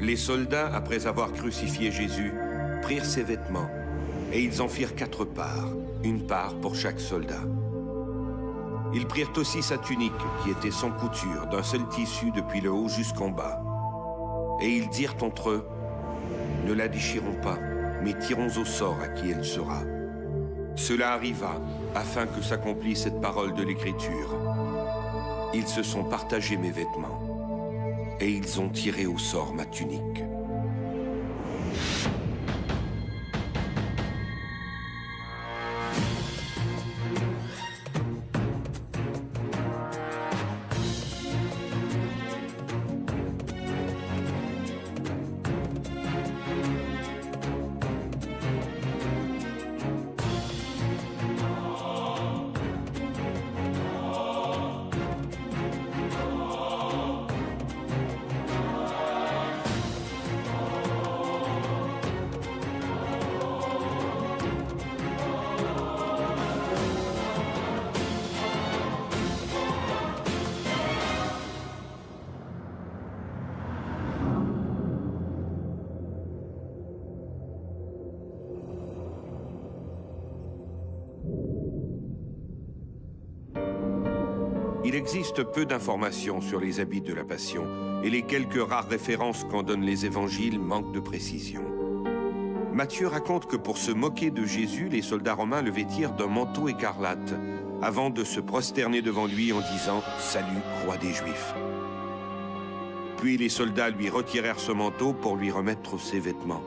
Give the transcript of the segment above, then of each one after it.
Les soldats, après avoir crucifié Jésus, prirent ses vêtements et ils en firent 4 parts, une part pour chaque soldat. Ils prirent aussi sa tunique, qui était sans couture, d'un seul tissu depuis le haut jusqu'en bas. Et ils dirent entre eux, « Ne la déchirons pas, mais tirons au sort à qui elle sera. » Cela arriva, afin que s'accomplisse cette parole de l'Écriture. Ils se sont partagés mes vêtements, et ils ont tiré au sort ma tunique. Il existe peu d'informations sur les habits de la Passion, et les quelques rares références qu'en donnent les évangiles manquent de précision. Matthieu raconte que pour se moquer de Jésus, les soldats romains le vêtirent d'un manteau écarlate, avant de se prosterner devant lui en disant « Salut, roi des Juifs ». Puis les soldats lui retirèrent ce manteau pour lui remettre ses vêtements.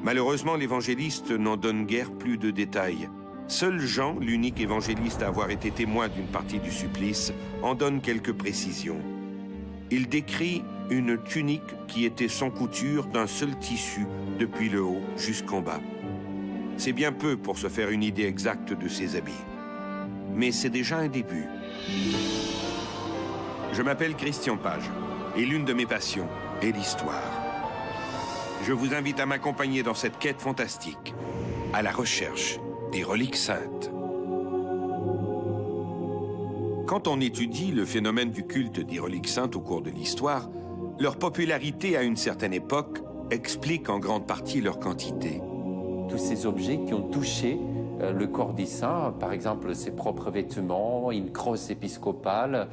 Malheureusement, l'évangéliste n'en donne guère plus de détails. Seul Jean, l'unique évangéliste à avoir été témoin d'une partie du supplice, en donne quelques précisions. Il décrit une tunique qui était sans couture d'un seul tissu depuis le haut jusqu'en bas. C'est bien peu pour se faire une idée exacte de ses habits. Mais c'est déjà un début. Je m'appelle Christian Page, et l'une de mes passions est l'histoire. Je vous invite à m'accompagner dans cette quête fantastique, à la recherche des reliques saintes. Quand on étudie le phénomène du culte des reliques saintes au cours de l'histoire, leur popularité à une certaine époque explique en grande partie leur quantité. Tous ces objets qui ont touché le corps des saints, par exemple ses propres vêtements, une crosse épiscopale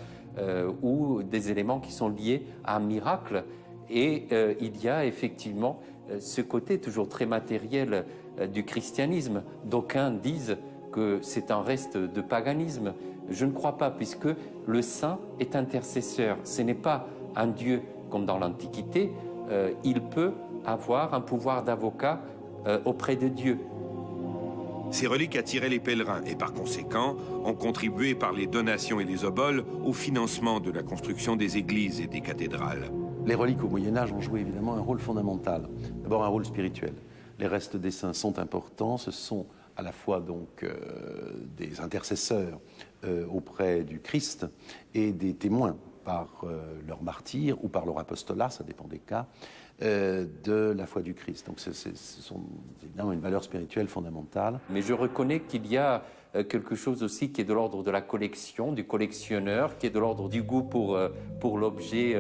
ou des éléments qui sont liés à un miracle. Et il y a effectivement ce côté toujours très matériel du christianisme. D'aucuns disent que c'est un reste de paganisme. Je ne crois pas, puisque le saint est intercesseur. Ce n'est pas un Dieu comme dans l'Antiquité. Il peut avoir un pouvoir d'avocat auprès de Dieu. Ces reliques attiraient les pèlerins et par conséquent ont contribué par les donations et les oboles au financement de la construction des églises et des cathédrales. Les reliques au Moyen-Âge ont joué évidemment un rôle fondamental. D'abord un rôle spirituel. Les restes des saints sont importants, ce sont à la fois donc des intercesseurs auprès du Christ et des témoins par leur martyre ou par leur apostolat, ça dépend des cas, de la foi du Christ. Donc ce sont évidemment une valeur spirituelle fondamentale. Mais je reconnais qu'il y a quelque chose aussi qui est de l'ordre de la collection, du collectionneur, qui est de l'ordre du goût pour l'objet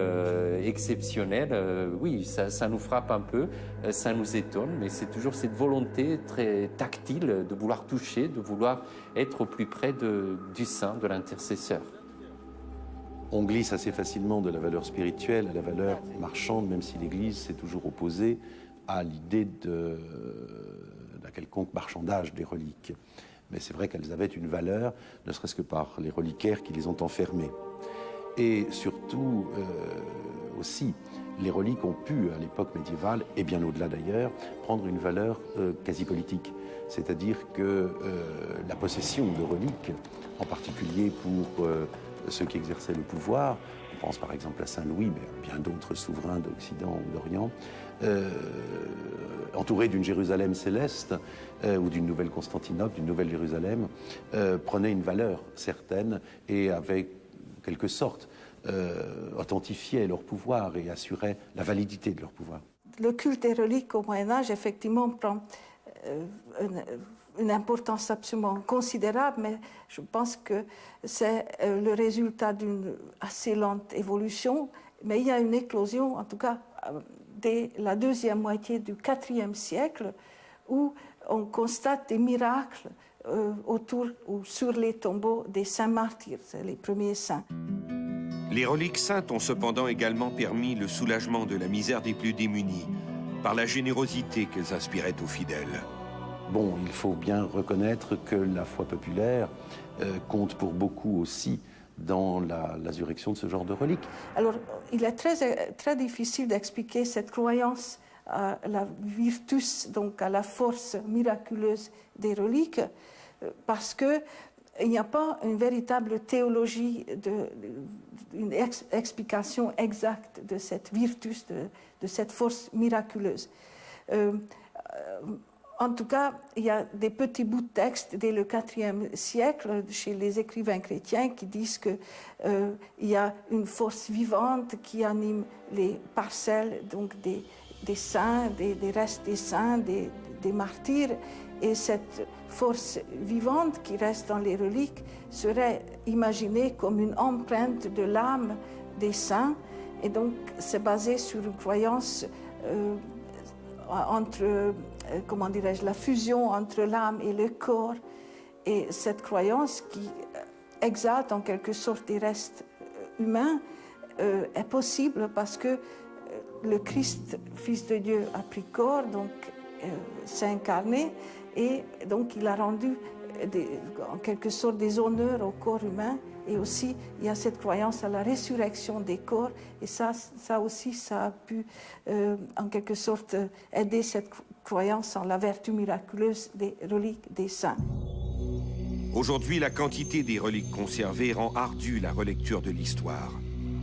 exceptionnel. Oui, ça nous frappe un peu, ça nous étonne, mais c'est toujours cette volonté très tactile de vouloir toucher, de vouloir être au plus près du saint, de l'intercesseur. On glisse assez facilement de la valeur spirituelle à la valeur marchande, même si l'Église s'est toujours opposée à l'idée d'un quelconque marchandage des reliques. Mais c'est vrai qu'elles avaient une valeur, ne serait-ce que par les reliquaires qui les ont enfermées. Et surtout, aussi, les reliques ont pu, à l'époque médiévale, et bien au-delà d'ailleurs, prendre une valeur quasi politique. C'est-à-dire que la possession de reliques, en particulier pour ceux qui exerçaient le pouvoir, on pense par exemple à Saint-Louis, mais à bien d'autres souverains d'Occident ou d'Orient, entourés d'une Jérusalem céleste ou d'une nouvelle Constantinople, d'une nouvelle Jérusalem, prenaient une valeur certaine et avaient, en quelque sorte, authentifiaient leur pouvoir et assuraient la validité de leur pouvoir. Le culte des reliques au Moyen-Âge, effectivement, prend une importance absolument considérable, mais je pense que c'est le résultat d'une assez lente évolution. Mais il y a une éclosion, en tout cas, dès la deuxième moitié du IVe siècle, où on constate des miracles autour ou sur les tombeaux des saints martyrs, les premiers saints. Les reliques saintes ont cependant également permis le soulagement de la misère des plus démunis, par la générosité qu'elles inspiraient aux fidèles. Bon, il faut bien reconnaître que la foi populaire compte pour beaucoup aussi dans l'azurrection de ce genre de reliques. Alors, il est très difficile d'expliquer cette croyance à la virtus, donc à la force miraculeuse des reliques, parce qu'il n'y a pas une véritable théologie, une explication exacte de cette virtus, de cette force miraculeuse. En tout cas, il y a des petits bouts de texte dès le IVe siècle chez les écrivains chrétiens qui disent qu'il y a une force vivante qui anime les parcelles donc des saints, des restes des saints, des martyrs. Et cette force vivante qui reste dans les reliques serait imaginée comme une empreinte de l'âme des saints. Et donc, c'est basé sur une croyance entre, comment dirais-je, la fusion entre l'âme et le corps. Et cette croyance qui exalte en quelque sorte des restes humains est possible parce que le Christ, Fils de Dieu, a pris corps, donc s'est incarné, et donc il a rendu en quelque sorte des honneurs au corps humain. Et aussi, il y a cette croyance à la résurrection des corps. Et ça aussi, ça a pu, en quelque sorte, aider cette croyance en la vertu miraculeuse des reliques des saints. Aujourd'hui, la quantité des reliques conservées rend ardue la relecture de l'histoire.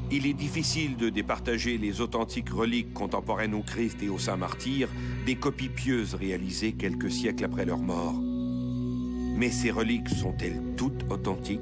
Il est difficile de départager les authentiques reliques contemporaines au Christ et aux saints martyrs des copies pieuses réalisées quelques siècles après leur mort. Mais ces reliques sont-elles toutes authentiques ?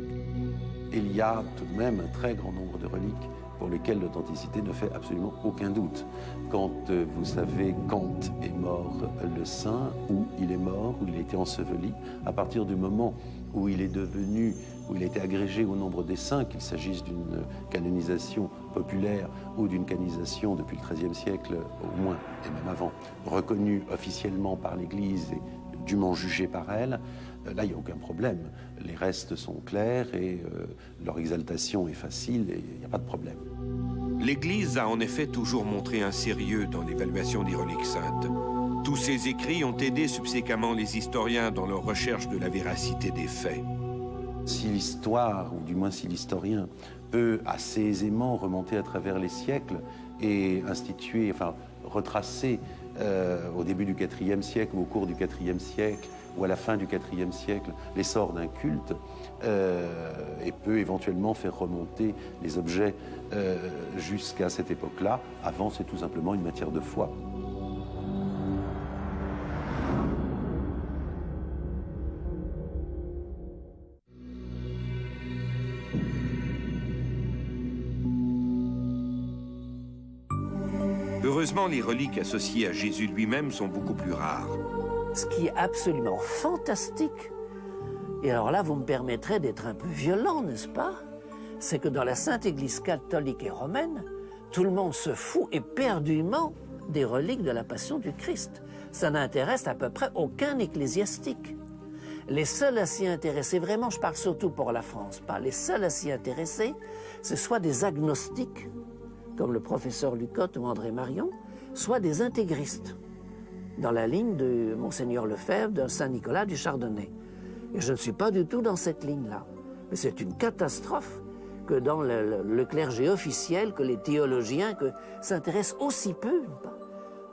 Il y a tout de même un très grand nombre de reliques pour lesquelles l'authenticité ne fait absolument aucun doute. Quand vous savez quand est mort le saint, où il est mort, où il a été enseveli, à partir du moment où il est devenu, où il a été agrégé au nombre des saints, qu'il s'agisse d'une canonisation populaire ou d'une canonisation depuis le XIIIe siècle au moins, et même avant, reconnue officiellement par l'Église et dûment jugée par elle, là, il n'y a aucun problème. Les restes sont clairs et leur exaltation est facile et il n'y a pas de problème. L'Église a en effet toujours montré un sérieux dans l'évaluation des reliques saintes. Tous ces écrits ont aidé subséquemment les historiens dans leur recherche de la véracité des faits. Si l'histoire, ou du moins si l'historien, peut assez aisément remonter à travers les siècles et instituer, enfin retracer au début du IVe siècle ou au cours du IVe siècle ou à la fin du IVe siècle l'essor d'un culte et peut éventuellement faire remonter les objets jusqu'à cette époque-là. Avant, c'est tout simplement une matière de foi. Heureusement, les reliques associées à Jésus lui-même sont beaucoup plus rares. Ce qui est absolument fantastique, et alors là, vous me permettrez d'être un peu violent, n'est-ce pas? C'est que dans la Sainte Église catholique et romaine, tout le monde se fout éperdument des reliques de la Passion du Christ. Ça n'intéresse à peu près aucun ecclésiastique. Les seuls à s'y intéresser, vraiment, je parle surtout pour la France, pas les seuls à s'y intéresser, ce soit des agnostiques, comme le professeur Lucotte ou André Marion, soit des intégristes, dans la ligne de Monseigneur Lefebvre, de Saint-Nicolas du Chardonnay. Et je ne suis pas du tout dans cette ligne-là. Mais c'est une catastrophe que dans le clergé officiel, que les théologiens s'intéressent aussi peu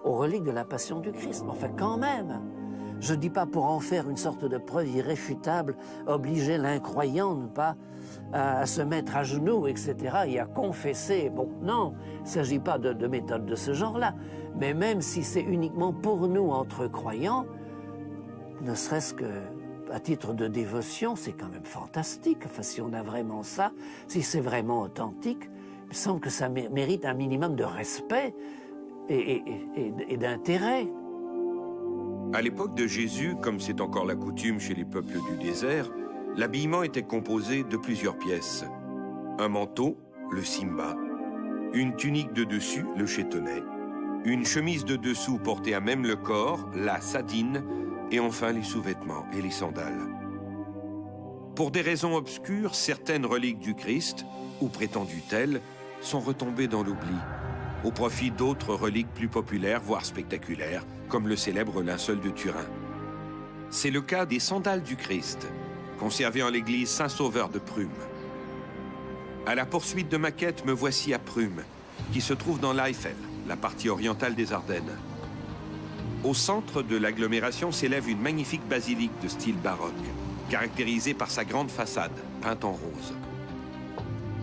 aux reliques de la Passion du Christ. Enfin, quand même, je ne dis pas pour en faire une sorte de preuve irréfutable, obliger l'incroyant à se mettre à genoux, etc., et à confesser. Bon, non, il ne s'agit pas de méthode de ce genre-là. Mais même si c'est uniquement pour nous, entre croyants, ne serait-ce que à titre de dévotion, c'est quand même fantastique. Enfin, si on a vraiment ça, si c'est vraiment authentique, il me semble que ça mérite un minimum de respect et d'intérêt. À l'époque de Jésus, comme c'est encore la coutume chez les peuples du désert, l'habillement était composé de plusieurs pièces. Un manteau, le simba, une tunique de dessus, le chétonnet, une chemise de dessous portée à même le corps, la sadine, et enfin les sous-vêtements et les sandales. Pour des raisons obscures, certaines reliques du Christ, ou prétendues telles, sont retombées dans l'oubli, au profit d'autres reliques plus populaires, voire spectaculaires, comme le célèbre linceul de Turin. C'est le cas des sandales du Christ, conservées en l'église Saint-Sauveur de Prüm. À la poursuite de ma quête, me voici à Prüm, qui se trouve dans l'Eifel, la partie orientale des Ardennes. Au centre de l'agglomération s'élève une magnifique basilique de style baroque, caractérisée par sa grande façade, peinte en rose.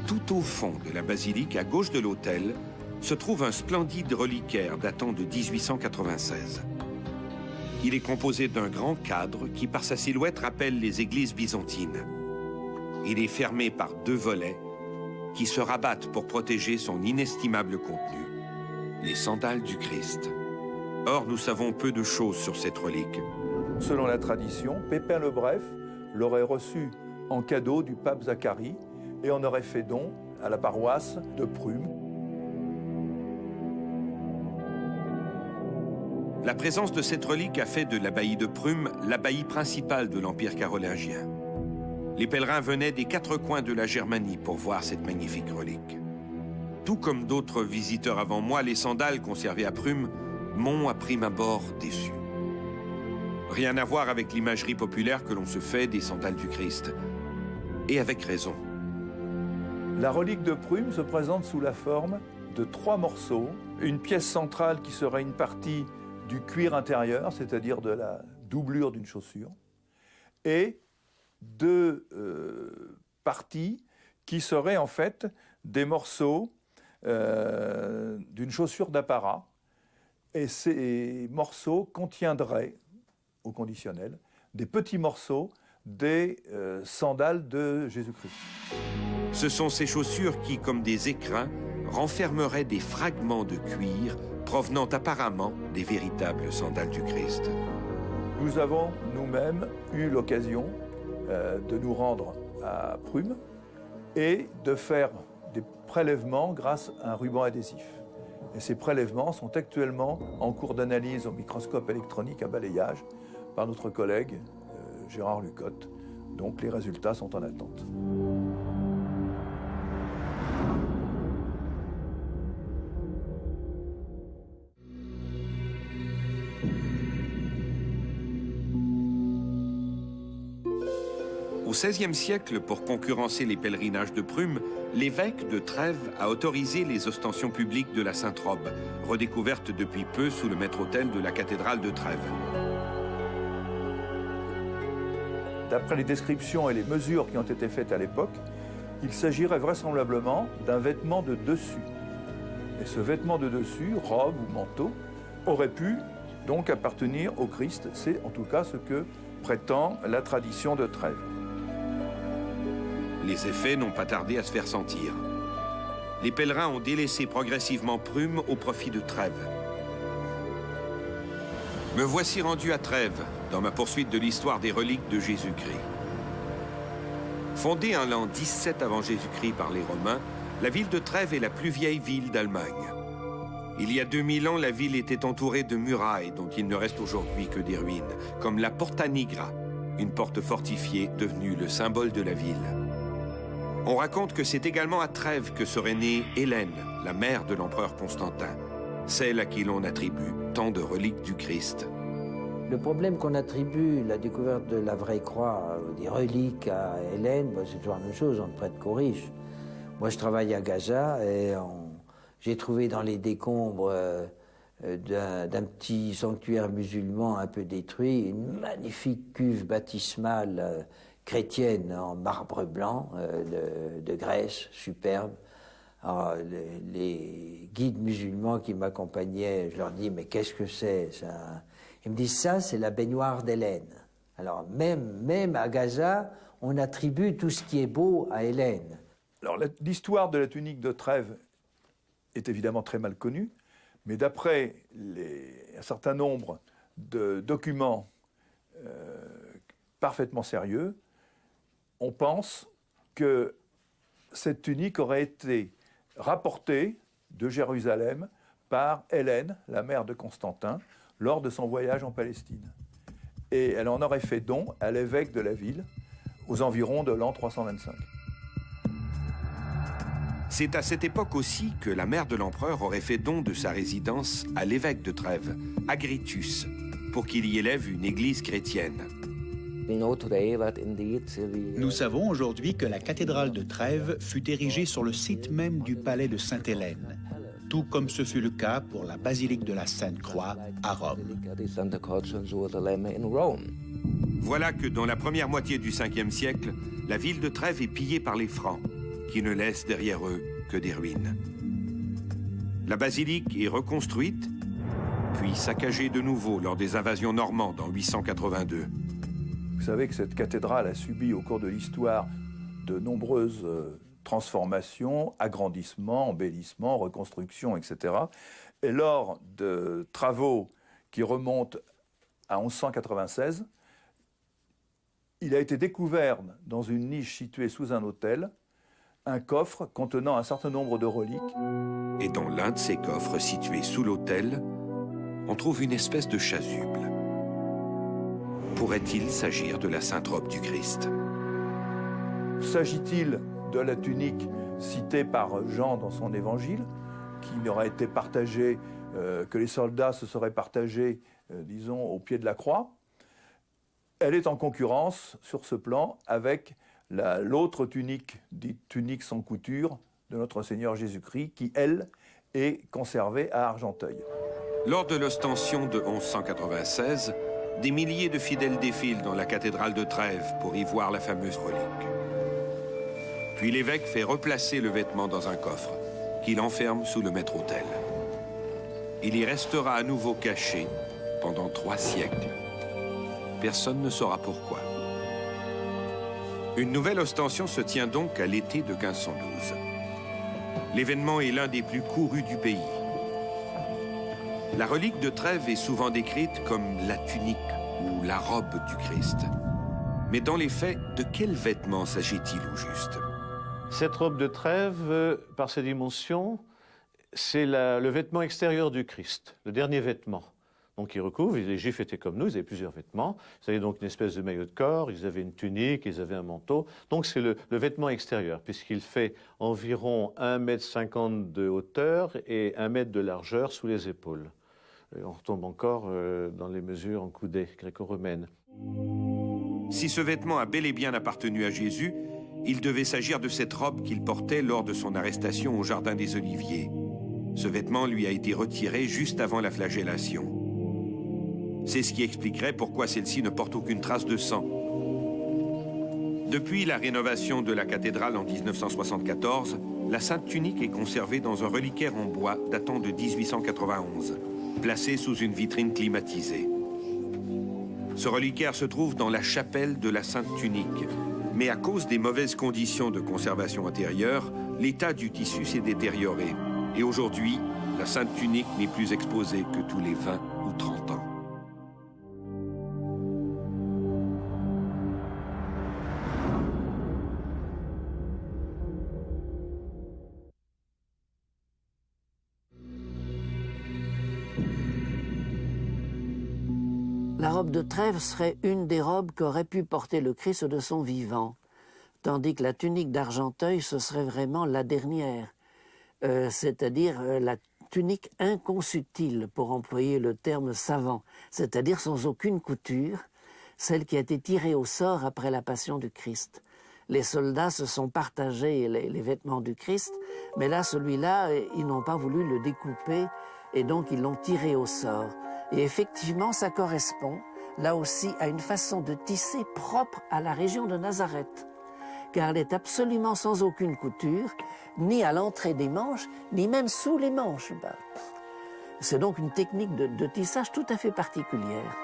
Tout au fond de la basilique, à gauche de l'autel, se trouve un splendide reliquaire datant de 1896. Il est composé d'un grand cadre qui, par sa silhouette, rappelle les églises byzantines. Il est fermé par 2 volets qui se rabattent pour protéger son inestimable contenu, les sandales du Christ. Or, nous savons peu de choses sur cette relique. Selon la tradition, Pépin le Bref l'aurait reçu en cadeau du pape Zacharie et en aurait fait don à la paroisse de Prüm. La présence de cette relique a fait de l'abbaye de Prüm l'abbaye principale de l'Empire carolingien. Les pèlerins venaient des 4 coins de la Germanie pour voir cette magnifique relique. Tout comme d'autres visiteurs avant moi, les sandales conservées à Prüm m'ont à prime abord déçu. Rien à voir avec l'imagerie populaire que l'on se fait des sandales du Christ. Et avec raison. La relique de Prüm se présente sous la forme de 3 morceaux. Une pièce centrale qui serait une partie du cuir intérieur, c'est-à-dire de la doublure d'une chaussure, et 2 parties qui seraient en fait des morceaux d'une chaussure d'apparat. Et ces morceaux contiendraient, au conditionnel, des petits morceaux des sandales de Jésus-Christ. Ce sont ces chaussures qui, comme des écrins, renfermeraient des fragments de cuir provenant apparemment des véritables sandales du Christ. Nous avons nous-mêmes eu l'occasion de nous rendre à Prüm et de faire des prélèvements grâce à un ruban adhésif. Et ces prélèvements sont actuellement en cours d'analyse au microscope électronique à balayage par notre collègue Gérard Lucotte. Donc les résultats sont en attente. Au XVIe siècle, pour concurrencer les pèlerinages de Prüm, l'évêque de Trèves a autorisé les ostensions publiques de la Sainte-Robe, redécouverte depuis peu sous le maître-autel de la cathédrale de Trèves. D'après les descriptions et les mesures qui ont été faites à l'époque, il s'agirait vraisemblablement d'un vêtement de dessus. Et ce vêtement de dessus, robe ou manteau, aurait pu donc appartenir au Christ. C'est en tout cas ce que prétend la tradition de Trèves. Les effets n'ont pas tardé à se faire sentir. Les pèlerins ont délaissé progressivement Prüm au profit de Trèves. Me voici rendu à Trèves, dans ma poursuite de l'histoire des reliques de Jésus-Christ. Fondée en l'an 17 avant Jésus-Christ par les Romains, la ville de Trèves est la plus vieille ville d'Allemagne. Il y a 2000 ans, la ville était entourée de murailles dont il ne reste aujourd'hui que des ruines, comme la Porta Nigra, une porte fortifiée devenue le symbole de la ville. On raconte que c'est également à Trèves que serait née Hélène, la mère de l'empereur Constantin, celle à qui l'on attribue tant de reliques du Christ. Le problème qu'on attribue la découverte de la vraie croix, des reliques à Hélène, c'est toujours la même chose, on ne prête qu'aux riches. Moi, je travaille à Gaza et j'ai trouvé dans les décombres d'un petit sanctuaire musulman un peu détruit une magnifique cuve baptismale chrétienne en marbre blanc de Grèce, superbe. Alors, les guides musulmans qui m'accompagnaient, je leur dis, mais qu'est-ce que c'est ça? Ils me disent, ça, c'est la baignoire d'Hélène. Alors, même à Gaza, on attribue tout ce qui est beau à Hélène. Alors, l'histoire de la tunique de Trèves est évidemment très mal connue, mais d'après un certain nombre de documents parfaitement sérieux, on pense que cette tunique aurait été rapportée de Jérusalem par Hélène, la mère de Constantin, lors de son voyage en Palestine. Et elle en aurait fait don à l'évêque de la ville aux environs de l'an 325. C'est à cette époque aussi que la mère de l'empereur aurait fait don de sa résidence à l'évêque de Trèves, Agritus, pour qu'il y élève une église chrétienne. Nous savons aujourd'hui que la cathédrale de Trèves fut érigée sur le site même du palais de Sainte-Hélène, tout comme ce fut le cas pour la basilique de la Sainte-Croix à Rome. Voilà que dans la première moitié du 5e siècle, la ville de Trèves est pillée par les Francs, qui ne laissent derrière eux que des ruines. La basilique est reconstruite, puis saccagée de nouveau lors des invasions normandes en 882. Vous savez que cette cathédrale a subi au cours de l'histoire de nombreuses transformations, agrandissements, embellissements, reconstructions, etc. Et lors de travaux qui remontent à 1196, il a été découvert dans une niche située sous un autel un coffre contenant un certain nombre de reliques. Et dans l'un de ces coffres situés sous l'autel, on trouve une espèce de chasuble. Pourrait-il s'agir de la sainte robe du Christ? S'agit-il de la tunique citée par Jean dans son évangile, qui n'aurait été partagée, que les soldats se seraient partagés, disons, au pied de la croix? Elle est en concurrence, sur ce plan, avec l'autre tunique, dite tunique sans couture, de notre Seigneur Jésus-Christ, qui, elle, est conservée à Argenteuil. Lors de l'ostension de 1196, des milliers de fidèles défilent dans la cathédrale de Trèves pour y voir la fameuse relique. Puis l'évêque fait replacer le vêtement dans un coffre, qu'il enferme sous le maître-autel. Il y restera à nouveau caché pendant 3 siècles. Personne ne saura pourquoi. Une nouvelle ostension se tient donc à l'été de 1512. L'événement est l'un des plus courus du pays. La relique de Trèves est souvent décrite comme la tunique ou la robe du Christ. Mais dans les faits, de quel vêtement s'agit-il au juste? Cette robe de Trèves, par ses dimensions, c'est le vêtement extérieur du Christ, le dernier vêtement. Donc ils recouvrent, les Juifs étaient comme nous, ils avaient plusieurs vêtements. Ils avaient donc une espèce de maillot de corps, ils avaient une tunique, ils avaient un manteau. Donc c'est le vêtement extérieur, puisqu'il fait environ 1,50 m de hauteur et 1 m de largeur sous les épaules. Et on retombe encore dans les mesures en coudées gréco-romaines. Si ce vêtement a bel et bien appartenu à Jésus, il devait s'agir de cette robe qu'il portait lors de son arrestation au Jardin des Oliviers. Ce vêtement lui a été retiré juste avant la flagellation. C'est ce qui expliquerait pourquoi celle-ci ne porte aucune trace de sang. Depuis la rénovation de la cathédrale en 1974, la sainte tunique est conservée dans un reliquaire en bois datant de 1891, placé sous une vitrine climatisée. Ce reliquaire se trouve dans la chapelle de la sainte tunique, mais à cause des mauvaises conditions de conservation intérieure, l'état du tissu s'est détérioré. Et aujourd'hui, la sainte tunique n'est plus exposée que tous les 20 ou 30 ans. La robe de Trèves serait une des robes qu'aurait pu porter le Christ de son vivant, tandis que la tunique d'Argenteuil, ce serait vraiment la dernière, c'est-à-dire la tunique inconsubtile, pour employer le terme savant, c'est-à-dire sans aucune couture, celle qui a été tirée au sort après la passion du Christ. Les soldats se sont partagés les vêtements du Christ, mais là, celui-là, ils n'ont pas voulu le découper, et donc ils l'ont tiré au sort. Et effectivement, ça correspond, là aussi, à une façon de tisser propre à la région de Nazareth, car elle est absolument sans aucune couture, ni à l'entrée des manches, ni même sous les manches. C'est donc une technique de tissage tout à fait particulière.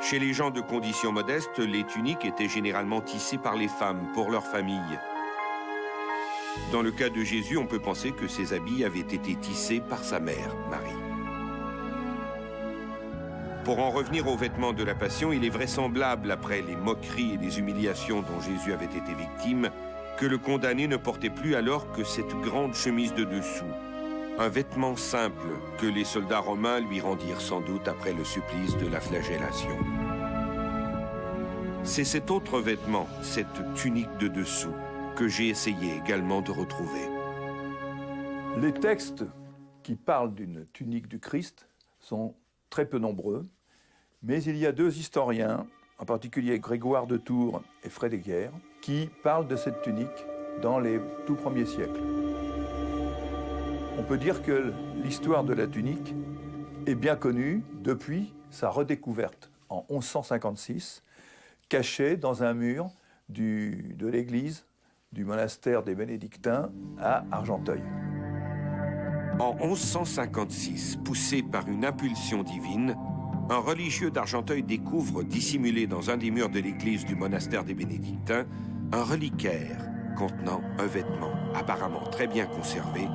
Chez les gens de conditions modestes, les tuniques étaient généralement tissées par les femmes pour leur famille. Dans le cas de Jésus, on peut penser que ses habits avaient été tissés par sa mère, Marie. Pour en revenir aux vêtements de la Passion, il est vraisemblable, après les moqueries et les humiliations dont Jésus avait été victime, que le condamné ne portait plus alors que cette grande chemise de dessous, un vêtement simple que les soldats romains lui rendirent sans doute après le supplice de la flagellation. C'est cet autre vêtement, cette tunique de dessous, que j'ai essayé également de retrouver. Les textes qui parlent d'une tunique du Christ sont très peu nombreux, mais il y a deux historiens, en particulier Grégoire de Tours et Frédéguerre, qui parlent de cette tunique dans les tout premiers siècles. On peut dire que l'histoire de la tunique est bien connue depuis sa redécouverte en 1156, cachée dans un mur de l'église du monastère des Bénédictins à Argenteuil. En 1156, poussé par une impulsion divine, un religieux d'Argenteuil découvre, dissimulé dans un des murs de l'église du monastère des Bénédictins, un reliquaire contenant un vêtement apparemment très bien conservé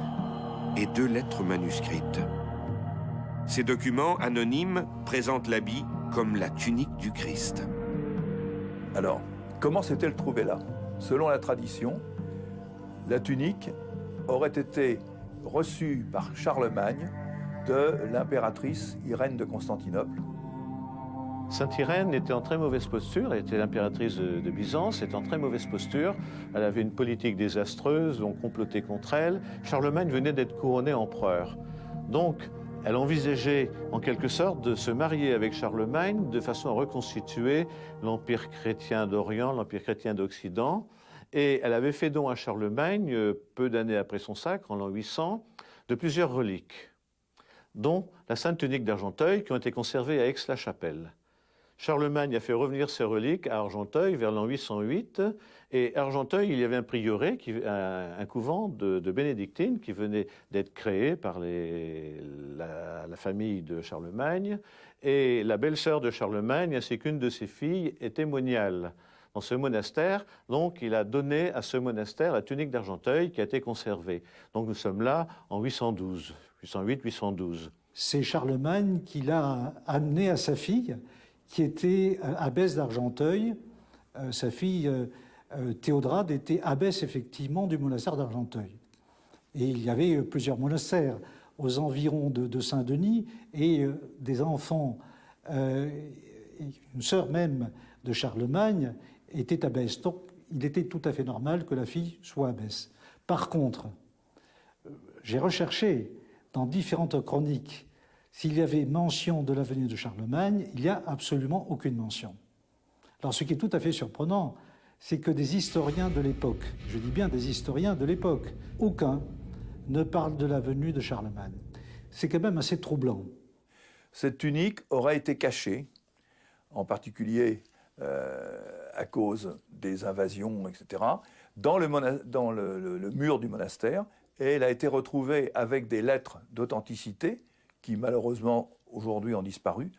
et 2 lettres manuscrites. Ces documents anonymes présentent l'habit comme la tunique du Christ. Alors, comment s'est-elle trouvée là? Selon la tradition, la tunique aurait été reçue par Charlemagne de l'impératrice Irène de Constantinople. Sainte Irène était en très mauvaise posture, elle était l'impératrice de Byzance, était en très mauvaise posture. Elle avait une politique désastreuse, on complotait contre elle. Charlemagne venait d'être couronné empereur. Donc, elle envisageait en quelque sorte de se marier avec Charlemagne de façon à reconstituer l'Empire chrétien d'Orient, l'Empire chrétien d'Occident. Et elle avait fait don à Charlemagne, peu d'années après son sacre, en l'an 800, de plusieurs reliques, dont la Sainte Tunique d'Argenteuil, qui ont été conservées à Aix-la-Chapelle. Charlemagne a fait revenir ces reliques à Argenteuil vers l'an 808, et à Argenteuil, il y avait un prieuré, un couvent de bénédictines qui venait d'être créé par la famille de Charlemagne, et la belle-sœur de Charlemagne, ainsi qu'une de ses filles, était moniale dans ce monastère. Donc il a donné à ce monastère la tunique d'Argenteuil qui a été conservée. Donc nous sommes là en 812, 808-812. C'est Charlemagne qui l'a amené à sa fille, qui était abbesse d'Argenteuil. Sa fille Théodrade était abbesse effectivement du monastère d'Argenteuil. Et il y avait plusieurs monastères aux environs de Saint-Denis, et des enfants, une sœur même de Charlemagne était abbesse. Donc il était tout à fait normal que la fille soit abbesse. Par contre, j'ai recherché dans différentes chroniques s'il y avait mention de la venue de Charlemagne. Il n'y a absolument aucune mention. Alors ce qui est tout à fait surprenant, c'est que des historiens de l'époque, je dis bien des historiens de l'époque, aucun ne parle de la venue de Charlemagne. C'est quand même assez troublant. Cette tunique aurait été cachée, en particulier à cause des invasions, etc., dans le mur du monastère, et elle a été retrouvée avec des lettres d'authenticité qui malheureusement aujourd'hui ont disparu,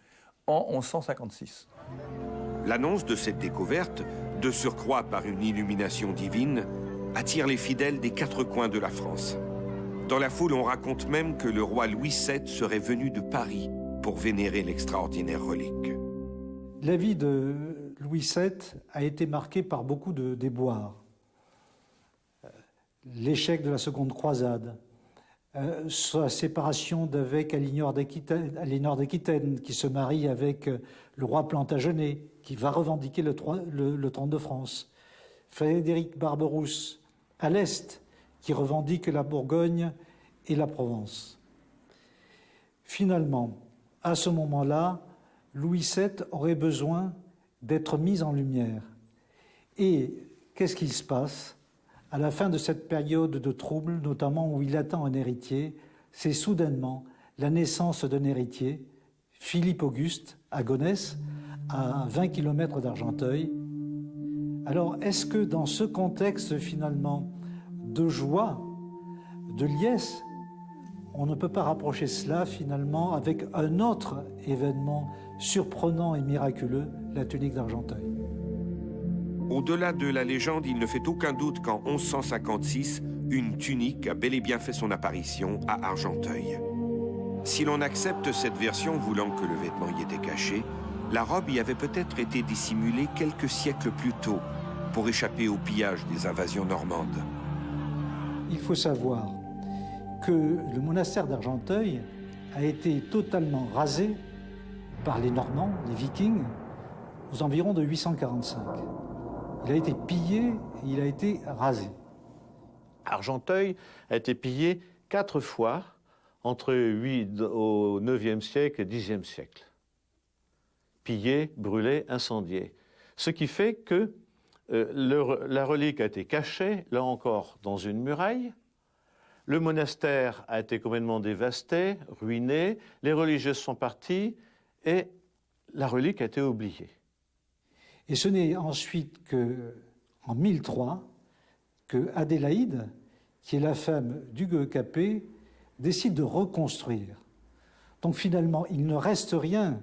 en 1156. L'annonce de cette découverte, de surcroît par une illumination divine, attire les fidèles des 4 coins de la France. Dans la foule, on raconte même que le roi Louis VII serait venu de Paris pour vénérer l'extraordinaire relique. La vie de Louis VII a été marquée par beaucoup de déboires. L'échec de la Seconde Croisade, sa séparation d'avec Aliénor d'Aquitaine, qui se marie avec le roi Plantagenet, qui va revendiquer le trône de France. Frédéric Barberousse, à l'Est, qui revendique la Bourgogne et la Provence. Finalement, à ce moment-là, Louis VII aurait besoin d'être mis en lumière. Et qu'est-ce qui se passe? À la fin de cette période de troubles, notamment où il attend un héritier, c'est soudainement la naissance d'un héritier, Philippe Auguste, à Gonesse, à 20 km d'Argenteuil. Alors, est-ce que dans ce contexte, finalement, de joie, de liesse, on ne peut pas rapprocher cela, finalement, avec un autre événement surprenant et miraculeux, la tunique d'Argenteuil? Au-delà de la légende, il ne fait aucun doute qu'en 1156, une tunique a bel et bien fait son apparition à Argenteuil. Si l'on accepte cette version voulant que le vêtement y était caché, la robe y avait peut-être été dissimulée quelques siècles plus tôt pour échapper au pillage des invasions normandes. Il faut savoir que le monastère d'Argenteuil a été totalement rasé par les Normands, les Vikings, aux environs de 845. Il a été pillé et il a été rasé. Argenteuil a été pillé 4 fois entre au IXe siècle et Xe siècle. Pillé, brûlé, incendié. Ce qui fait que la relique a été cachée, là encore, dans une muraille. Le monastère a été complètement dévasté, ruiné, les religieux sont partis et la relique a été oubliée. Et ce n'est ensuite qu'en 1003 que Adélaïde, qui est la femme d'Hugues Capet, décide de reconstruire. Donc finalement, il ne reste rien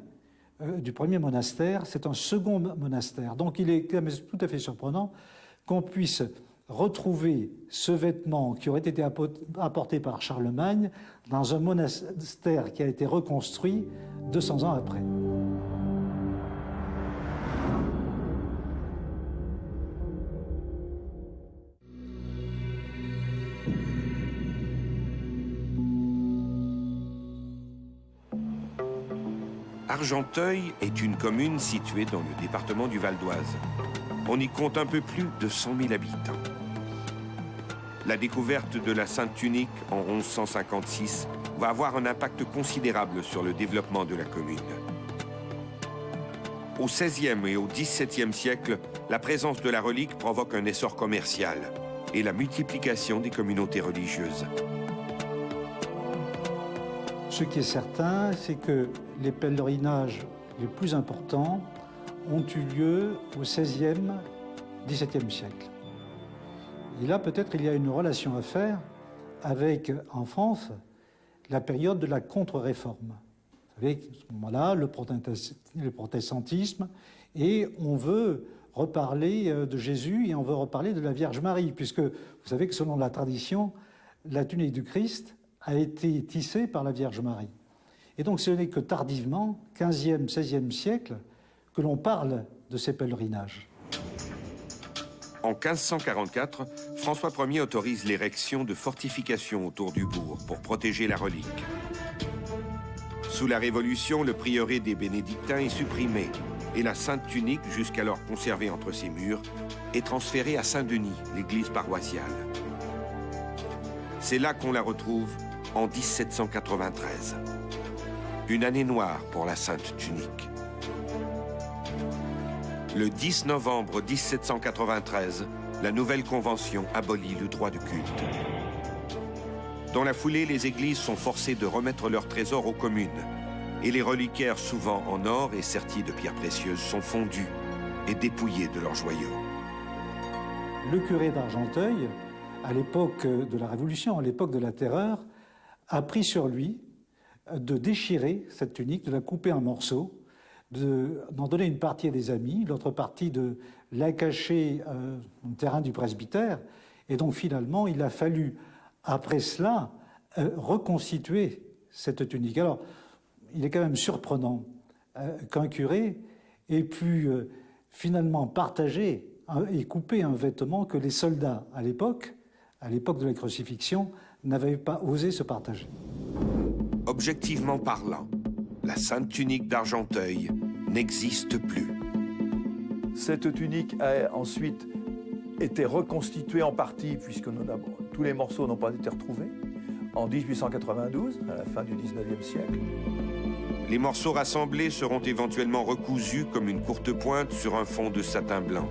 du premier monastère, c'est un second monastère. Donc il est quand même tout à fait surprenant qu'on puisse retrouver ce vêtement qui aurait été apporté par Charlemagne dans un monastère qui a été reconstruit 200 ans après. Argenteuil est une commune située dans le département du Val d'Oise. On y compte un peu plus de 100 000 habitants. La découverte de la Sainte Tunique en 1156 va avoir un impact considérable sur le développement de la commune. Au XVIe et au XVIIe siècle, la présence de la relique provoque un essor commercial et la multiplication des communautés religieuses. Ce qui est certain, c'est que les pèlerinages les plus importants ont eu lieu au XVIe, XVIIe siècle. Et là, peut-être, il y a une relation à faire avec, en France, la période de la contre-réforme. Vous savez, à ce moment-là, le protestantisme, et on veut reparler de Jésus et on veut reparler de la Vierge Marie, puisque vous savez que selon la tradition, la tunique du Christ a été tissée par la Vierge Marie. Et donc ce n'est que tardivement, 15e, 16e siècle, que l'on parle de ces pèlerinages. En 1544, François Ier autorise l'érection de fortifications autour du bourg pour protéger la relique. Sous la Révolution, le prieuré des bénédictins est supprimé et la Sainte Tunique, jusqu'alors conservée entre ses murs, est transférée à Saint-Denis, l'église paroissiale. C'est là qu'on la retrouve en 1793. Une année noire pour la Sainte Tunique. Le 10 novembre 1793, la nouvelle convention abolit le droit de culte. Dans la foulée, les églises sont forcées de remettre leurs trésors aux communes. Et les reliquaires, souvent en or et sertis de pierres précieuses, sont fondus et dépouillés de leurs joyaux. Le curé d'Argenteuil, à l'époque de la Révolution, à l'époque de la Terreur, a pris sur lui de déchirer cette tunique, de la couper en morceaux, d'en donner une partie à des amis, l'autre partie de la cacher dans le terrain du presbytère. Et donc finalement, il a fallu, après cela, reconstituer cette tunique. Alors, il est quand même surprenant qu'un curé ait pu finalement partager et couper un vêtement que les soldats, à l'époque de la crucifixion, n'avaient pas osé se partager. Objectivement parlant, la Sainte Tunique d'Argenteuil n'existe plus. Cette tunique a ensuite été reconstituée en partie, puisque tous les morceaux n'ont pas été retrouvés, en 1892, à la fin du 19e siècle. Les morceaux rassemblés seront éventuellement recousus comme une courte pointe sur un fond de satin blanc.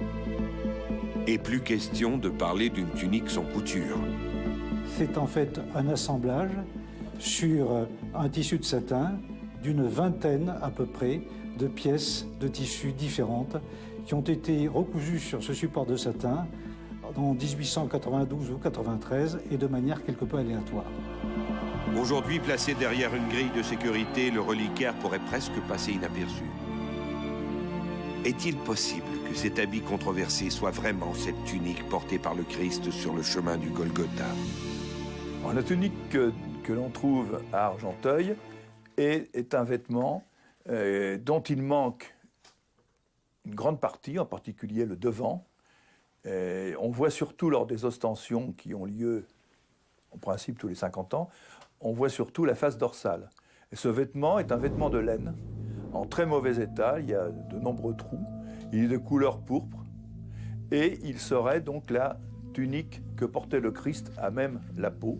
Et plus question de parler d'une tunique sans couture. C'est en fait un assemblage sur un tissu de satin d'une vingtaine à peu près de pièces de tissus différentes qui ont été recousues sur ce support de satin en 1892 ou 93 et de manière quelque peu aléatoire. Aujourd'hui, placé derrière une grille de sécurité, le reliquaire pourrait presque passer inaperçu. Est-il possible que cet habit controversé soit vraiment cette tunique portée par le Christ sur le chemin du Golgotha? La tunique que l'on trouve à Argenteuil est un vêtement dont il manque une grande partie, en particulier le devant. On voit surtout lors des ostensions qui ont lieu, en principe, tous les 50 ans, on voit surtout la face dorsale. Et ce vêtement est un vêtement de laine, en très mauvais état, il y a de nombreux trous, il est de couleur pourpre, et il serait donc la tunique que portait le Christ à même la peau,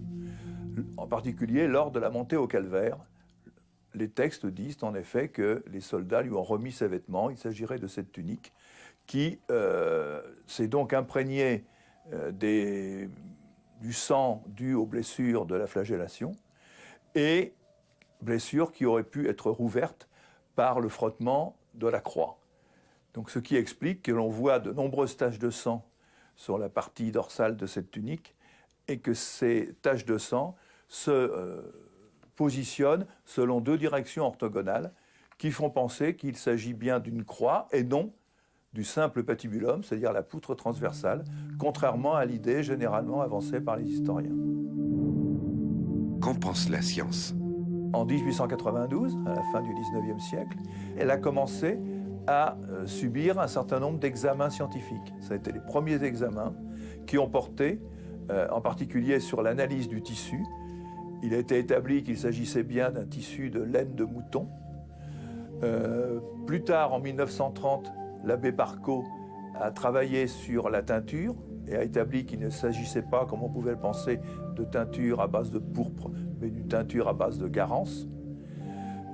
en particulier lors de la montée au calvaire. Les textes disent en effet que les soldats lui ont remis ses vêtements, il s'agirait de cette tunique qui s'est donc imprégnée du sang dû aux blessures de la flagellation, et blessures qui auraient pu être rouvertes par le frottement de la croix. Donc ce qui explique que l'on voit de nombreuses taches de sang sur la partie dorsale de cette tunique et que ces taches de sang se positionnent selon deux directions orthogonales qui font penser qu'il s'agit bien d'une croix et non du simple patibulum, c'est-à-dire la poutre transversale, contrairement à l'idée généralement avancée par les historiens. Qu'en pense la science? En 1892, à la fin du XIXe siècle, elle a commencé à subir un certain nombre d'examens scientifiques. Ça a été les premiers examens qui ont porté, en particulier sur l'analyse du tissu. Il a été établi qu'il s'agissait bien d'un tissu de laine de mouton. Plus tard, en 1930, l'abbé Parcot a travaillé sur la teinture et a établi qu'il ne s'agissait pas, comme on pouvait le penser, de teinture à base de pourpre, mais d'une teinture à base de garance.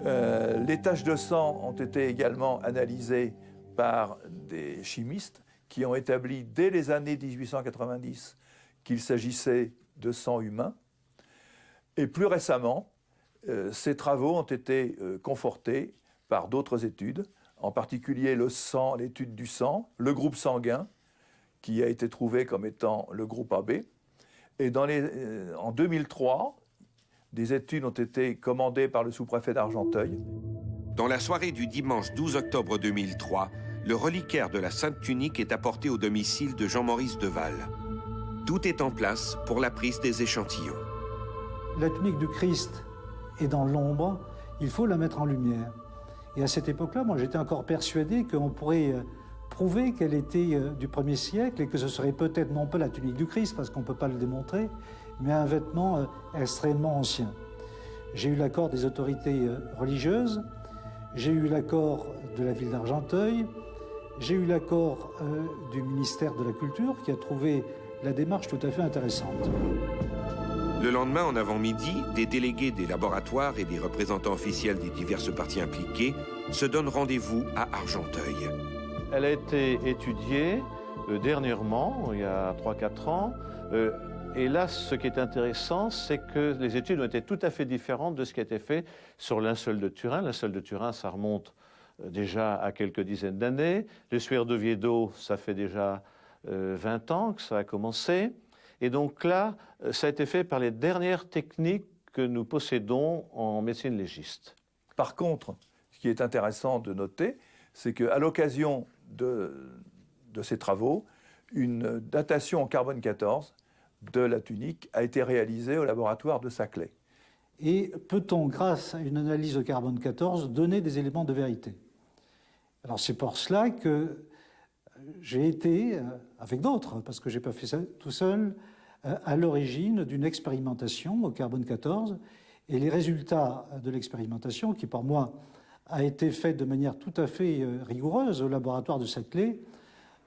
Les taches de sang ont été également analysées par des chimistes qui ont établi dès les années 1890 qu'il s'agissait de sang humain. Et plus récemment, ces travaux ont été confortés par d'autres études, en particulier le sang, l'étude du sang, le groupe sanguin, qui a été trouvé comme étant le groupe AB. Et en 2003, des études ont été commandées par le sous-préfet d'Argenteuil. Dans la soirée du dimanche 12 octobre 2003, le reliquaire de la Sainte Tunique est apporté au domicile de Jean-Maurice Deval. Tout est en place pour la prise des échantillons. La tunique du Christ est dans l'ombre, il faut la mettre en lumière. Et à cette époque-là, moi j'étais encore persuadé qu'on pourrait prouver qu'elle était du 1er siècle et que ce serait peut-être non pas la tunique du Christ, parce qu'on ne peut pas le démontrer, mais un vêtement extrêmement ancien. J'ai eu l'accord des autorités religieuses, j'ai eu l'accord de la ville d'Argenteuil, j'ai eu l'accord du ministère de la Culture qui a trouvé la démarche tout à fait intéressante. Le lendemain, en avant-midi, des délégués des laboratoires et des représentants officiels des diverses parties impliquées se donnent rendez-vous à Argenteuil. Elle a été étudiée dernièrement, il y a 3-4 ans. Et là, ce qui est intéressant, c'est que les études ont été tout à fait différentes de ce qui a été fait sur linceul de Turin. Linceul de Turin, ça remonte déjà à quelques dizaines d'années. Le suaire d'Oviedo, ça fait déjà 20 ans que ça a commencé. Et donc là, ça a été fait par les dernières techniques que nous possédons en médecine légiste. Par contre, ce qui est intéressant de noter, c'est qu'à l'occasion de ces travaux, une datation en carbone 14 de la tunique a été réalisée au laboratoire de Saclay. Et peut-on, grâce à une analyse au carbone 14, donner des éléments de vérité? Alors c'est pour cela que j'ai été, avec d'autres, parce que je n'ai pas fait ça tout seul, à l'origine d'une expérimentation au carbone 14. Et les résultats de l'expérimentation, qui pour moi a été faite de manière tout à fait rigoureuse au laboratoire de Saclay,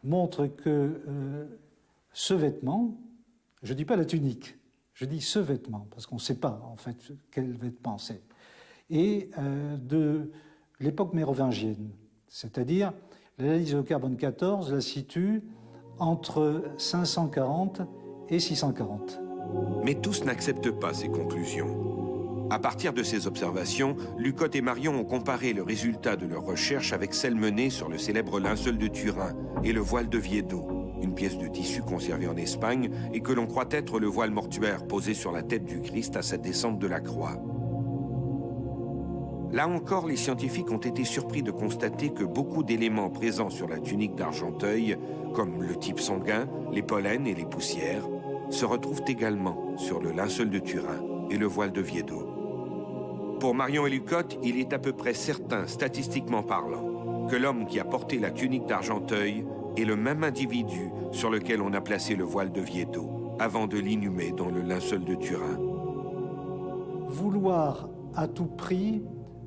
montrent que ce vêtement, je ne dis pas la tunique, je dis ce vêtement, parce qu'on ne sait pas en fait quel vêtement c'est, et de l'époque mérovingienne, c'est-à-dire l'analyse au carbone 14 la situe entre 540 et 640. Mais tous n'acceptent pas ces conclusions. À partir de ces observations, Lucotte et Marion ont comparé le résultat de leurs recherches avec celles menées sur le célèbre linceul de Turin et le voile d'Oviedo, une pièce de tissu conservée en Espagne et que l'on croit être le voile mortuaire posé sur la tête du Christ à sa descente de la croix. Là encore, les scientifiques ont été surpris de constater que beaucoup d'éléments présents sur la tunique d'Argenteuil, comme le type sanguin, les pollens et les poussières, se retrouvent également sur le linceul de Turin et le voile d'Oviedo. Pour Marion Élucotte, il est à peu près certain, statistiquement parlant, que l'homme qui a porté la tunique d'Argenteuil est le même individu sur lequel on a placé le voile de Vietto, avant de l'inhumer dans le linceul de Turin. Vouloir à tout prix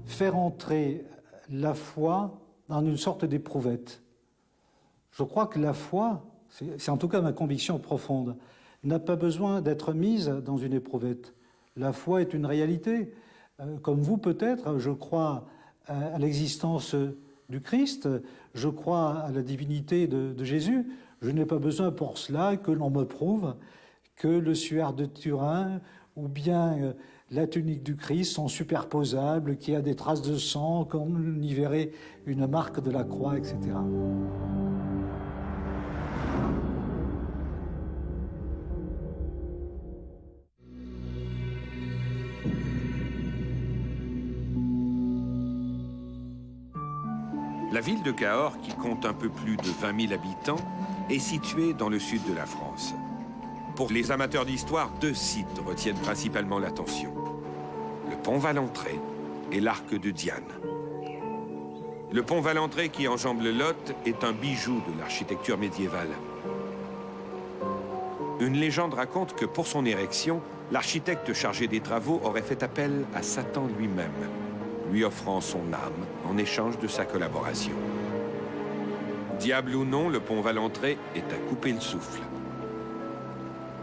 faire entrer la foi dans une sorte d'éprouvette. Je crois que la foi, c'est en tout cas ma conviction profonde, n'a pas besoin d'être mise dans une éprouvette. La foi est une réalité. Comme vous peut-être, je crois à l'existence du Christ, je crois à la divinité de Jésus. Je n'ai pas besoin pour cela que l'on me prouve que le suaire de Turin ou bien la tunique du Christ sont superposables, qu'il y a des traces de sang, comme on y verrait une marque de la croix, etc. La ville de Cahors, qui compte un peu plus de 20 000 habitants, est située dans le sud de la France. Pour les amateurs d'histoire, deux sites retiennent principalement l'attention. Le pont Valentré et l'arc de Diane. Le pont Valentré qui enjambe le Lot est un bijou de l'architecture médiévale. Une légende raconte que pour son érection, l'architecte chargé des travaux aurait fait appel à Satan lui-même, lui offrant son âme en échange de sa collaboration. Diable ou non, le pont Valentré est à couper le souffle.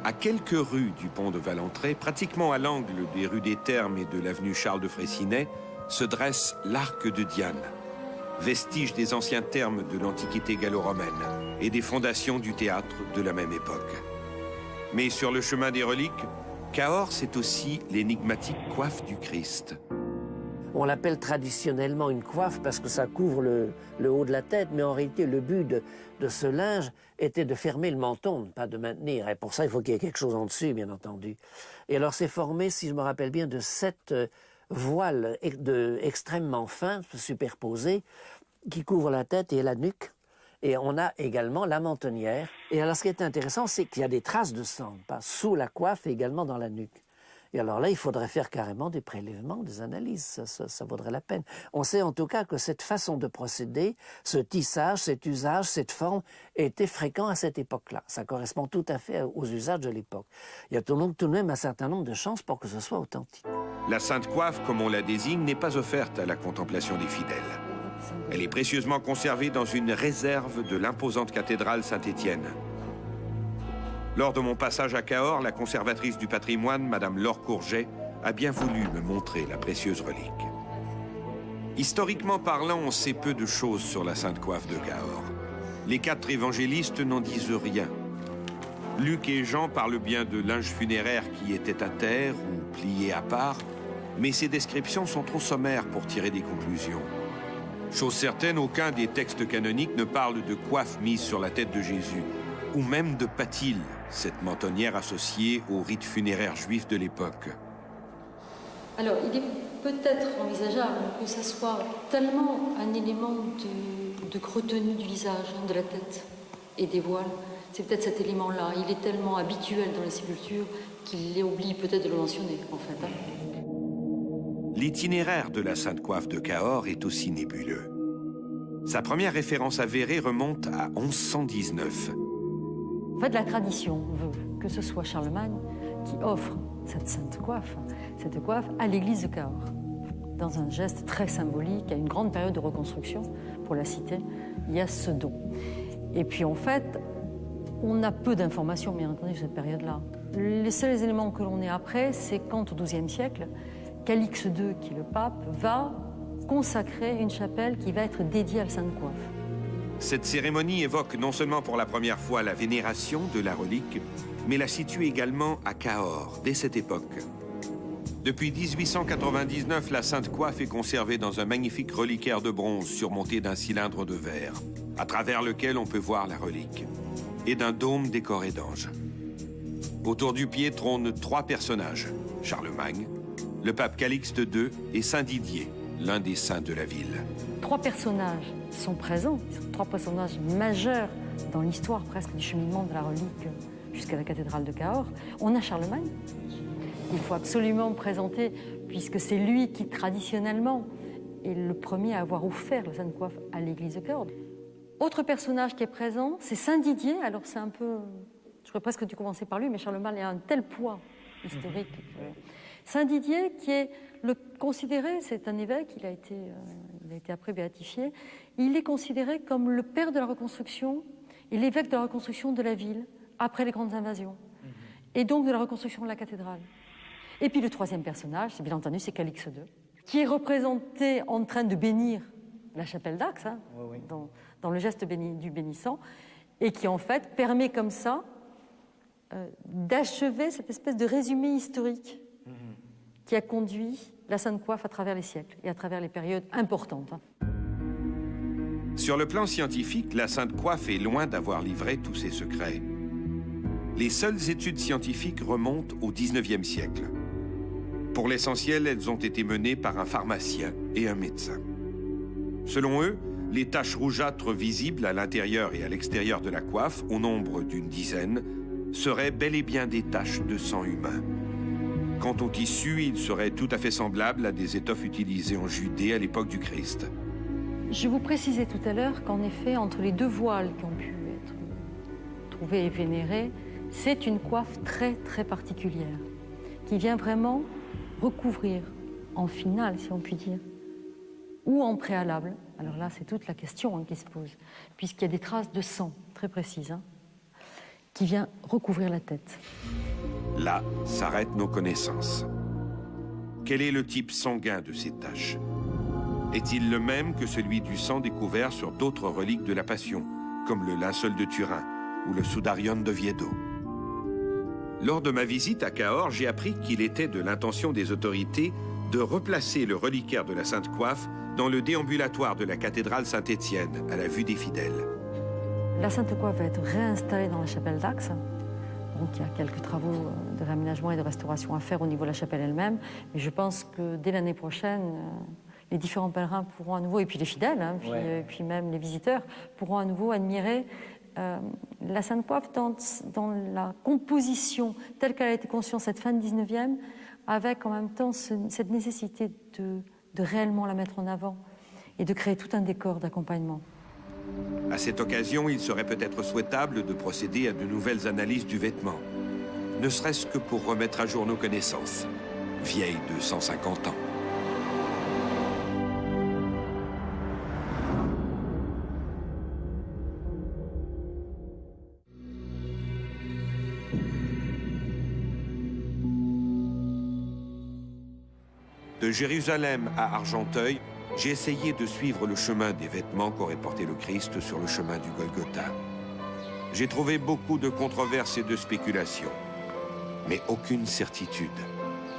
À quelques rues du pont de Valentré, pratiquement à l'angle des rues des Thermes et de l'avenue Charles de Freycinet, se dresse l'arc de Diane, vestige des anciens thermes de l'Antiquité gallo-romaine et des fondations du théâtre de la même époque. Mais sur le chemin des reliques, Cahors, c'est aussi l'énigmatique coiffe du Christ. On l'appelle traditionnellement une coiffe parce que ça couvre le haut de la tête, mais en réalité, le but de ce linge était de fermer le menton, pas de maintenir. Et pour ça, il faut qu'il y ait quelque chose en dessus, bien entendu. Et alors, c'est formé, si je me rappelle bien, de 7 voiles extrêmement fins, superposés, qui couvrent la tête et la nuque. Et on a également la mentonnière. Et alors, ce qui est intéressant, c'est qu'il y a des traces de sang, pas sous la coiffe et également dans la nuque. Et alors là, il faudrait faire carrément des prélèvements, des analyses, ça vaudrait la peine. On sait en tout cas que cette façon de procéder, ce tissage, cet usage, cette forme, était fréquent à cette époque-là. Ça correspond tout à fait aux usages de l'époque. Il y a tout de même un certain nombre de chances pour que ce soit authentique. La sainte coiffe, comme on la désigne, n'est pas offerte à la contemplation des fidèles. Elle est précieusement conservée dans une réserve de l'imposante cathédrale Saint-Étienne. Lors de mon passage à Cahors, la conservatrice du patrimoine, Madame Laure Courget, a bien voulu me montrer la précieuse relique. Historiquement parlant, on sait peu de choses sur la sainte coiffe de Cahors. Les 4 évangélistes n'en disent rien. Luc et Jean parlent bien de linge funéraire qui était à terre ou plié à part, mais ces descriptions sont trop sommaires pour tirer des conclusions. Chose certaine, aucun des textes canoniques ne parle de coiffe mise sur la tête de Jésus, ou même de patil, cette mentonnière associée au rite funéraire juif de l'époque. Alors, il est peut-être envisageable que ça soit tellement un élément de retenue du visage, de la tête et des voiles. C'est peut-être cet élément-là. Il est tellement habituel dans les sépultures qu'il les oublie peut-être de le mentionner, en fait. L'itinéraire de la sainte coiffe de Cahors est aussi nébuleux. Sa première référence avérée remonte à 1119. En fait, la tradition veut que ce soit Charlemagne qui offre cette coiffe à l'église de Cahors, dans un geste très symbolique, à une grande période de reconstruction pour la cité. Il y a ce don. Et puis, en fait, on a peu d'informations, bien entendu, sur cette période-là. Les seuls éléments que l'on ait après, c'est quand, au XIIe siècle, Calix II, qui est le pape, va consacrer une chapelle qui va être dédiée à la Sainte Coiffe. Cette cérémonie évoque non seulement pour la première fois la vénération de la relique, mais la situe également à Cahors, dès cette époque. Depuis 1899, la Sainte Coiffe est conservée dans un magnifique reliquaire de bronze surmonté d'un cylindre de verre, à travers lequel on peut voir la relique, et d'un dôme décoré d'anges. Autour du pied trônent 3 personnages, Charlemagne, le pape Calixte II et Saint Didier, l'un des saints de la ville. 3 personnages sont présents, 3 personnages majeurs dans l'histoire presque du cheminement de la relique jusqu'à la cathédrale de Cahors. On a Charlemagne, qu'il faut absolument présenter, puisque c'est lui qui, traditionnellement, est le premier à avoir offert la Sainte Coiffe à l'église de Cahors. Autre personnage qui est présent, c'est Saint Didier. Alors c'est un peu... J'aurais presque dû commencer par lui, mais Charlemagne a un tel poids historique. Saint Didier, qui est considéré, c'est un évêque, il a été après béatifié, il est considéré comme le père de la reconstruction et l'évêque de la reconstruction de la ville après les grandes invasions, et donc de la reconstruction de la cathédrale. Et puis le troisième personnage, c'est bien entendu, c'est Calixte II, qui est représenté en train de bénir la chapelle d'Axe, hein, dans le geste du bénissant, et qui en fait permet comme ça d'achever cette espèce de résumé historique qui a conduit la Sainte Coiffe à travers les siècles et à travers les périodes importantes. Sur le plan scientifique, la Sainte Coiffe est loin d'avoir livré tous ses secrets. Les seules études scientifiques remontent au XIXe siècle. Pour l'essentiel, elles ont été menées par un pharmacien et un médecin. Selon eux, les taches rougeâtres visibles à l'intérieur et à l'extérieur de la coiffe, au nombre d'une dizaine, seraient bel et bien des taches de sang humain. Quant au tissu, il serait tout à fait semblable à des étoffes utilisées en Judée à l'époque du Christ. Je vous précisais tout à l'heure qu'en effet, entre les deux voiles qui ont pu être trouvés et vénérés, c'est une coiffe très très particulière, qui vient vraiment recouvrir, en finale si on peut dire, ou en préalable. Alors là, c'est toute la question qui se pose, puisqu'il y a des traces de sang très précises, qui vient recouvrir la tête. Là s'arrêtent nos connaissances. Quel est le type sanguin de ces taches? Est-il le même que celui du sang découvert sur d'autres reliques de la Passion, comme le linceul de Turin ou le Sudarion de Viedo? Lors de ma visite à Cahors, j'ai appris qu'il était de l'intention des autorités de replacer le reliquaire de la Sainte Coiffe dans le déambulatoire de la cathédrale Saint-Étienne, à la vue des fidèles. La Sainte Coiffe va être réinstallée dans la chapelle d'Axe. Donc il y a quelques travaux de réaménagement et de restauration à faire au niveau de la chapelle elle-même. Mais je pense que dès l'année prochaine, les différents pèlerins pourront à nouveau, et puis les fidèles, puis même les visiteurs, pourront à nouveau admirer la Sainte Coiffe dans la composition telle qu'elle a été conçue en cette fin de 19e, avec en même temps cette nécessité de réellement la mettre en avant et de créer tout un décor d'accompagnement. À cette occasion, il serait peut-être souhaitable de procéder à de nouvelles analyses du vêtement, ne serait-ce que pour remettre à jour nos connaissances, vieilles de 150 ans. De Jérusalem à Argenteuil, j'ai essayé de suivre le chemin des vêtements qu'aurait porté le Christ sur le chemin du Golgotha. J'ai trouvé beaucoup de controverses et de spéculations, mais aucune certitude.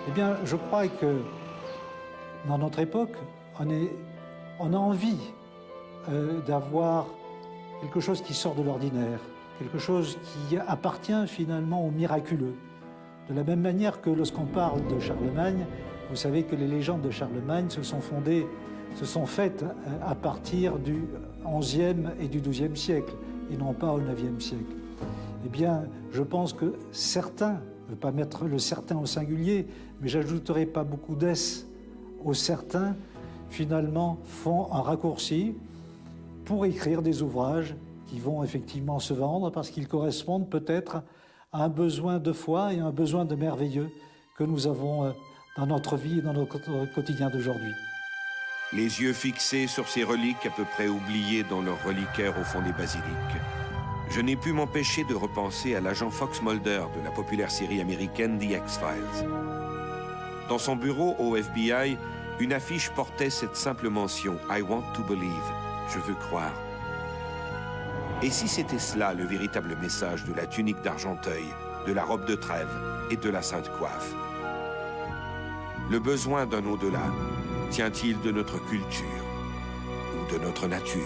Eh bien, je crois que dans notre époque, on a envie d'avoir quelque chose qui sort de l'ordinaire, quelque chose qui appartient finalement au miraculeux. De la même manière que lorsqu'on parle de Charlemagne, vous savez que les légendes de Charlemagne se sont faites à partir du XIe et du XIIe siècle, et non pas au IXe siècle. Eh bien, je pense que certains, je ne veux pas mettre le certain au singulier, mais j'ajouterai pas beaucoup d'S au certain, finalement font un raccourci pour écrire des ouvrages qui vont effectivement se vendre parce qu'ils correspondent peut-être à un besoin de foi et à un besoin de merveilleux que nous avons dans notre vie et dans notre quotidien d'aujourd'hui. Les yeux fixés sur ces reliques à peu près oubliées dans leur reliquaire au fond des basiliques, je n'ai pu m'empêcher de repenser à l'agent Fox Mulder de la populaire série américaine The X-Files. Dans son bureau au FBI, une affiche portait cette simple mention « I want to believe », je veux croire. Et si c'était cela le véritable message de la tunique d'Argenteuil, de la robe de Trèves et de la Sainte Coiffe? Le besoin d'un au-delà tient-il de notre culture ou de notre nature?